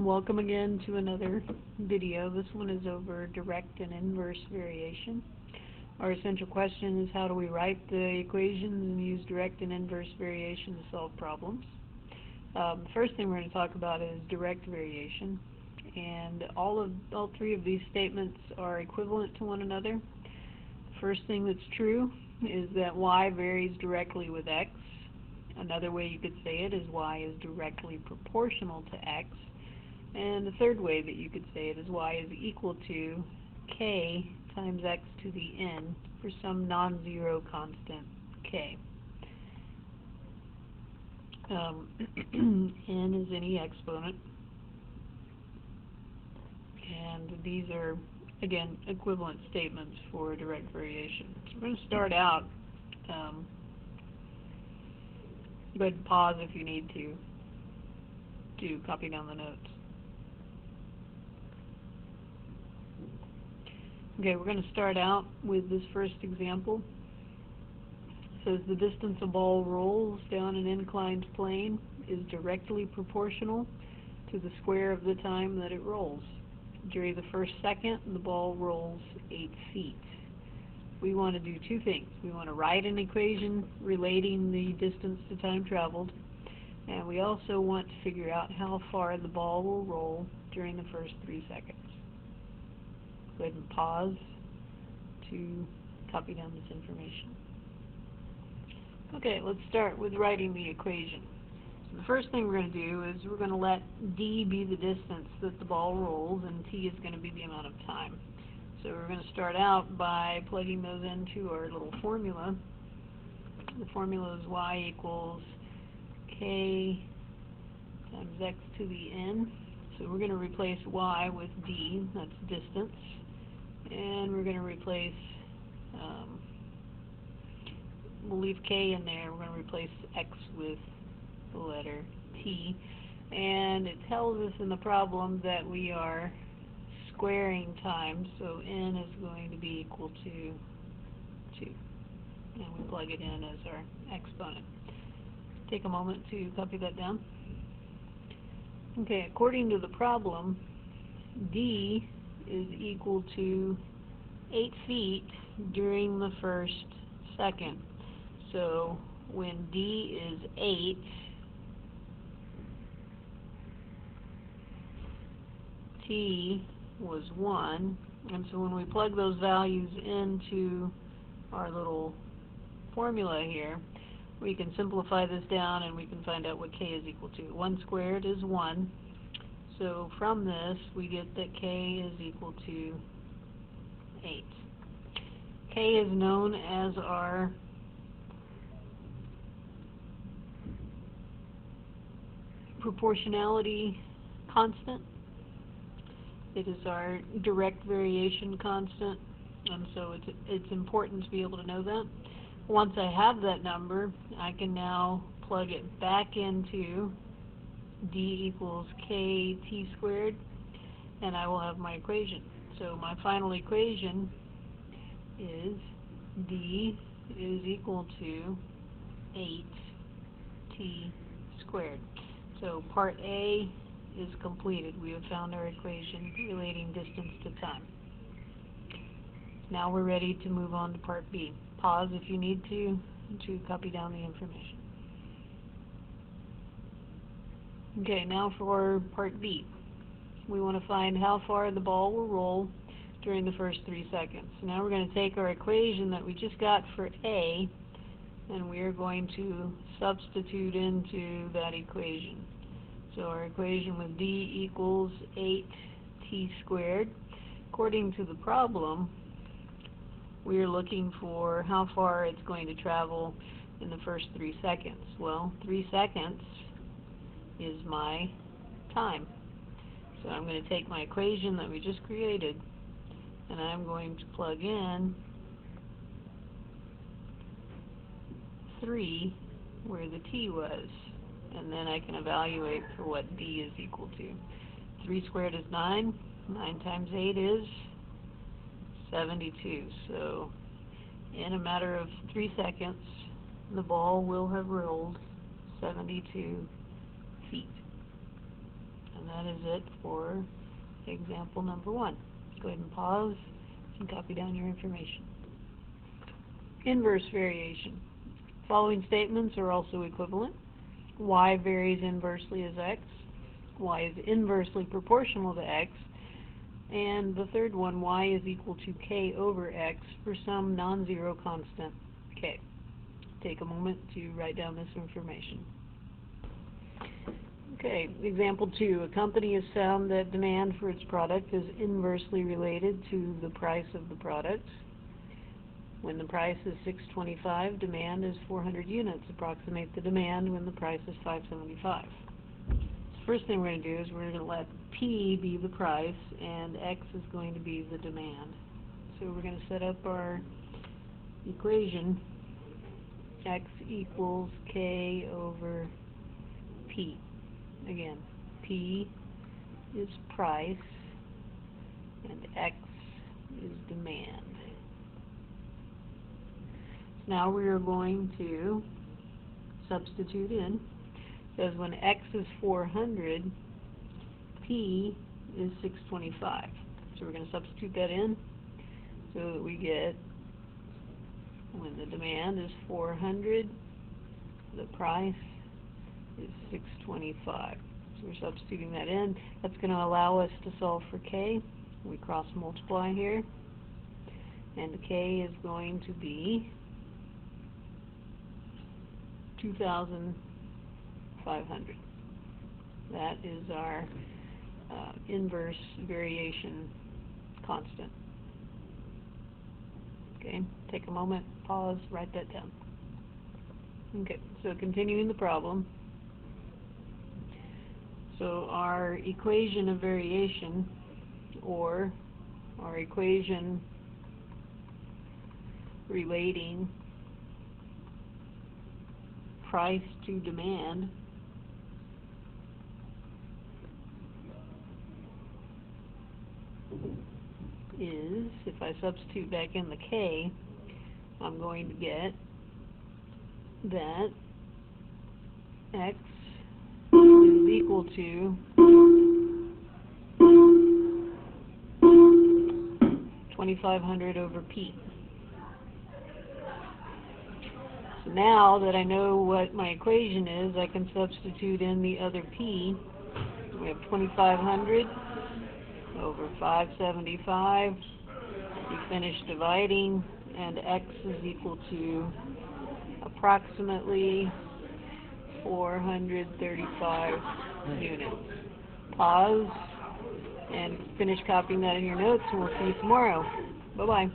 Welcome again to another video. This one is over direct and inverse variation. Our essential question is, how do we write the equations and use direct and inverse variation to solve problems? The first thing we're going to talk about is direct variation, and all three of these statements are equivalent to one another. The first thing that's true is that y varies directly with x. Another way you could say it is y is directly proportional to x. And the third way that you could say it is y is equal to k times x to the n for some non-zero constant k. N is any exponent. And these are, again, equivalent statements for direct variation. So we're going to start out. Go ahead and pause if you need to copy down the notes. Okay, we're going to start out with this first example. It says the distance a ball rolls down an inclined plane is directly proportional to the square of the time that it rolls. During the first second, the ball rolls 8 feet. We want to do two things. We want to write an equation relating the distance to time traveled, and we also want to figure out how far the ball will roll during the first 3 seconds. Go ahead and pause to copy down this information. Okay, let's start with writing the equation. So the first thing we're going to do is we're going to let d be the distance that the ball rolls, and t is going to be the amount of time. So we're going to start out by plugging those into our little formula. The formula is y equals k times x to the n. So we're going to replace y with d, that's distance. And we're going to replace, we'll leave k in there, we're going to replace x with the letter t. And it tells us in the problem that we are squaring time, so n is going to be equal to 2. And we plug it in as our exponent. Take a moment to copy that down. Okay, according to the problem, d is equal to 8 feet during the first second. So when d is 8, t was 1, and so when we plug those values into our little formula here, we can simplify this down and we can find out what k is equal to. 1 squared is 1. So from this, we get that k is equal to 8. K is known as our proportionality constant. It is our direct variation constant, and so it's important to be able to know that. Once I have that number, I can now plug it back into d equals kt squared, and I will have my equation. So my final equation is d is equal to 8t squared. So part A is completed. We have found our equation relating distance to time. Now we're ready to move on to part B. Pause if you need to copy down the information. Okay, now for part B. We want to find how far the ball will roll during the first 3 seconds. So now we're going to take our equation that we just got for A, and we are going to substitute into that equation. So our equation with d equals 8t squared. According to the problem, we are looking for how far it's going to travel in the first 3 seconds. Well, 3 seconds is my time. So I'm going to take my equation that we just created, and I'm going to plug in 3 where the t was, and then I can evaluate for what d is equal to. 3 squared is 9. 9 times 8 is 72. So in a matter of 3 seconds, the ball will have rolled 72 feet. And that is it for example number 1. Go ahead and pause and copy down your information. Inverse variation. Following statements are also equivalent. Y varies inversely as x. Y is inversely proportional to x. And the third one, y is equal to k over x for some non-zero constant k. Take a moment to write down this information. Okay, example 2. A company has found that demand for its product is inversely related to the price of the product. When the price is $6.25, demand is 400 units. Approximate the demand when the price is $5.75. So first thing we're going to do is we're going to let P be the price and X is going to be the demand. So we're going to set up our equation. X equals K over P. Again, P is price and X is demand. Now we are going to substitute in. It says when X is 400, P is 625. So we're going to substitute that in so that we get when the demand is 400, the price is 625. So we're substituting that in. That's going to allow us to solve for K. We cross multiply here. And the K is going to be 2,500. That is our inverse variation constant. Okay, take a moment, pause, write that down. Okay, so continuing the problem. So our equation of variation, or our equation relating price to demand, is, if I substitute back in the K, I'm going to get that X is equal to 2,500 over P. So now that I know what my equation is, I can substitute in the other P. We have 2,500 over 575. We finish dividing, and X is equal to approximately 435 units. Pause and finish copying that in your notes, and we'll see you tomorrow. Bye-bye.